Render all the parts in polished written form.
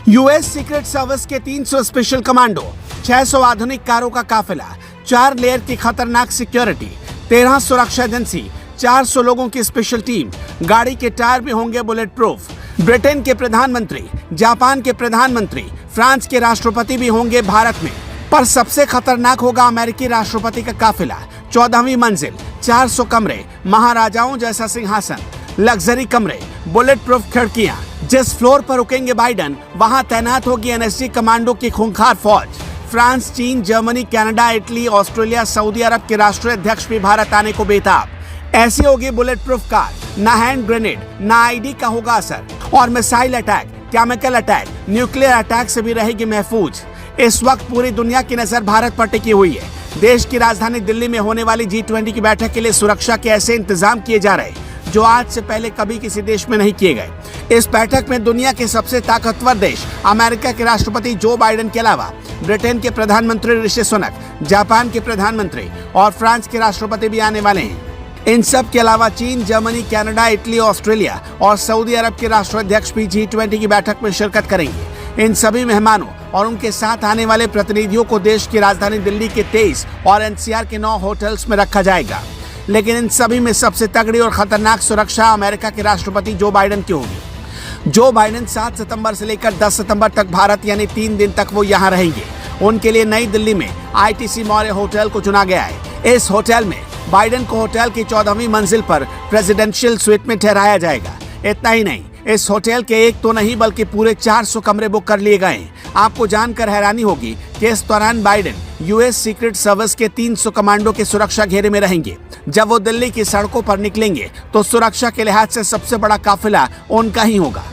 US secret service के 300 special commando, 600 आधुनिक कारों का काफिला, 4 लेयर की खतरनाक सिक्योरिटी, 13 सुरक्षा एजेंसी, 400 लोगों की स्पेशल टीम, गाड़ी के टायर भी होंगे बुलेट प्रूफ। ब्रिटेन के प्रधानमंत्री, जापान के प्रधानमंत्री, फ्रांस के राष्ट्रपति भी होंगे भारत में। पर सबसे खतरनाक होगा अमेरिकी राष्ट्रपति का काफिला। 14वीं मंजिल, 400 कमरे, महाराजाओं जैसा सिंहासन, लग्जरी कमरे, बुलेट प्रूफ खिड़कियां। जिस फ्लोर पर रुकेंगे बाइडन, वहां तैनात होगी एनएसजी कमांडो की खूंखार फौज। फ्रांस, चीन, जर्मनी, कनाडा, इटली, ऑस्ट्रेलिया, सऊदी अरब के राष्ट्रीय अध्यक्ष भी भारत आने को बेताब। ऐसी होगी बुलेट प्रूफ कार, ना हैंड ग्रेनेड, ना आईडी का होगा असर, और missile attack, chemical attack, nuclear attack से भी रहेगी महफूज। इस वक्त पूरी दुनिया की नजर भारत पर टिकी हुई है। देश की राजधानी दिल्ली में होने वाली G20 की बैठक के लिए सुरक्षा के ऐसे इंतजाम किए जा रहे जो आज से पहले कभी किसी देश में नहीं किए गए। इस बैठक में दुनिया के सबसे ताकतवर देश अमेरिका के राष्ट्रपति जो बाइडेन के अलावा ब्रिटेन के प्रधानमंत्री ऋषि सुनक, जापान के प्रधानमंत्री और फ्रांस के राष्ट्रपति भी आने वाले हैं। इन सब के अलावा चीन, जर्मनी, कनाडा, इटली, ऑस्ट्रेलिया और सऊदी अरब के राष्ट्राध्यक्ष भी G20 की बैठक में शिरकत करेंगे। इन सभी मेहमानों और उनके साथ आने वाले प्रतिनिधियों को देश की राजधानी दिल्ली के 23 और NCR के 9 होटल्स में रखा जाएगा। लेकिन इन सभी में सबसे तगड़ी और खतरनाक सुरक्षा अमेरिका के राष्ट्रपति जो बाइडेन की होगी। जो बाइडेन 7 सितंबर से लेकर 10 सितंबर तक भारत यानी 3 दिन तक वो यहाँ रहेंगे। उनके लिए नई दिल्ली में ITC मौर्य होटल को चुना गया है। इस होटल में बाइडेन को होटल की 14वीं मंजिल पर प्रेसिडेंशियल स्वीट में ठहराया जाएगा। इतना ही नहीं, इस होटल के एक तो नहीं बल्कि पूरे 400 कमरे बुक कर लिए गए हैं। आपको जानकर हैरानी होगी कि इस दौरान बाइडेन यूएस सीक्रेट सर्विस के 300 कमांडो के सुरक्षा घेरे में रहेंगे। जब वो दिल्ली की सड़कों पर निकलेंगे तो सुरक्षा के लिहाज से सबसे बड़ा काफिला उनका ही होगा।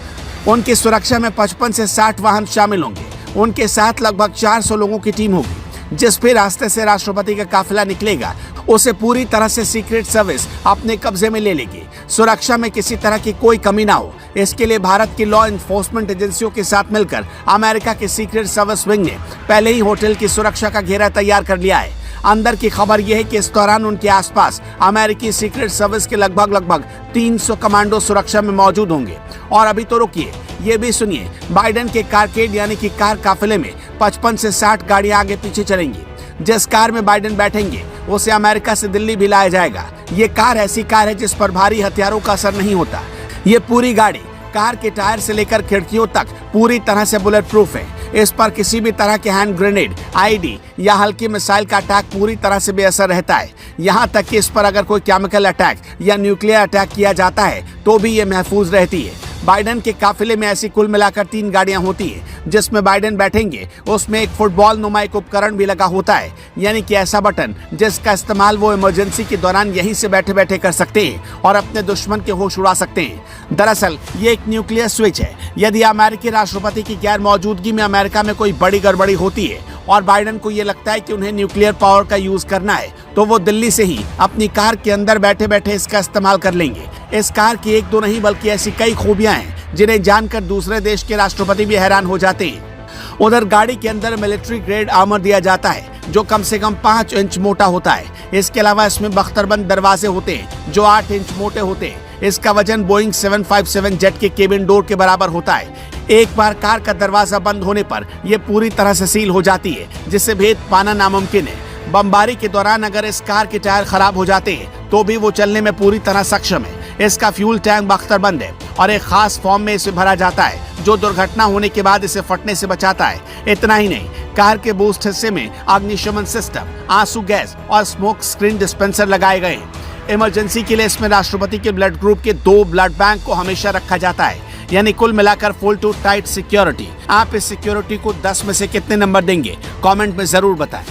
उनकी सुरक्षा में 55 से 60 वाहन शामिल होंगे। उनके साथ लगभग 400 लोगों की टीम होगी। जिस भी रास्ते से राष्ट्रपति का काफिला निकलेगा उसे पूरी तरह से सीक्रेट सर्विस अपने कब्जे में ले लेगी। सुरक्षा में किसी तरह की कोई कमी ना हो, इसके लिए भारत की लॉ एनफोर्समेंट एजेंसियों के साथ मिलकर अमेरिका के सीक्रेट सर्विस विंग ने पहले ही होटल की सुरक्षा का घेरा तैयार कर लिया है। अंदर की खबर यह है कि इस दौरान उनके आसपास अमेरिकी सीक्रेट सर्विस के लगभग 300 कमांडो सुरक्षा में मौजूद होंगे। और अभी तो रुकिए, ये भी सुनिए, बाइडेन के कारकेड यानी कि कार काफिले में 55 से 60 गाड़ियां आगे पीछे चलेंगी। जिस कार में बाइडेन बैठेंगे उसे अमेरिका से दिल्ली भी लाया जाएगा। ये कार ऐसी कार है जिस पर भारी हथियारों का असर नहीं होता। ये पूरी गाड़ी कार के टायर से लेकर खिड़कियों तक पूरी तरह से बुलेट प्रूफ है। इस पर किसी भी तरह के हैंड ग्रेनेड, आईडी या हल्की मिसाइल का अटैक पूरी तरह से बेअसर रहता है। यहाँ तक कि इस पर अगर कोई केमिकल अटैक या न्यूक्लियर अटैक किया जाता है तो भी ये महफूज रहती है। बाइडेन के काफिले में ऐसी कुल मिलाकर 3 गाड़ियां होती हैं। जिसमें बाइडेन बैठेंगे उसमें एक फुटबॉल नुमा एक उपकरण भी लगा होता है, यानी कि ऐसा बटन जिसका इस्तेमाल वो इमरजेंसी के दौरान यहीं से बैठे बैठे कर सकते हैं और अपने दुश्मन के होश उड़ा सकते हैं। दरअसल ये एक न्यूक्लियर स्विच है। यदि अमेरिकी राष्ट्रपति की गैर मौजूदगी में अमेरिका में कोई बड़ी गड़बड़ी होती है और बाइडेन को ये लगता है कि उन्हें न्यूक्लियर पावर का यूज करना है तो वो दिल्ली से ही अपनी कार के अंदर बैठे बैठे इसका इस्तेमाल कर लेंगे। इस कार की एक दो नहीं बल्कि ऐसी कई खूबियां हैं जिन्हें जानकर दूसरे देश के राष्ट्रपति भी हैरान हो जाते हैं। उधर गाड़ी के अंदर मिलिट्री ग्रेड आर्मर दिया जाता है जो कम से कम 5 इंच मोटा होता है। इसके अलावा इसमें बख्तरबंद दरवाजे होते हैं जो 8 इंच मोटे होते हैं। इसका वजन बोइंग 757 जेट के केबिन डोर के बराबर होता है। एक बार कार का दरवाजा बंद होने पर यह पूरी तरह से सील हो जाती है जिससे भेद पाना नामुमकिन है। बमबारी के दौरान अगर इस कार के टायर खराब हो जाते हैं तो भी वो चलने में पूरी तरह सक्षम है। इसका फ्यूल टैंक बख्तरबंद है और एक खास फॉर्म में इसे भरा जाता है जो दुर्घटना होने के बाद इसे फटने से बचाता है। इतना ही नहीं, कार के बूस्ट हिस्से में अग्निशमन सिस्टम, आंसू गैस और स्मोक स्क्रीन डिस्पेंसर लगाए गए हैं। इमरजेंसी के लिए इसमें राष्ट्रपति के ब्लड ग्रुप के 2 ब्लड बैंक को हमेशा रखा जाता है, यानी कुल मिलाकर फुल टू टाइट सिक्योरिटी। आप इस सिक्योरिटी को 10 में से कितने नंबर देंगे? कमेंट में जरूर बताएं।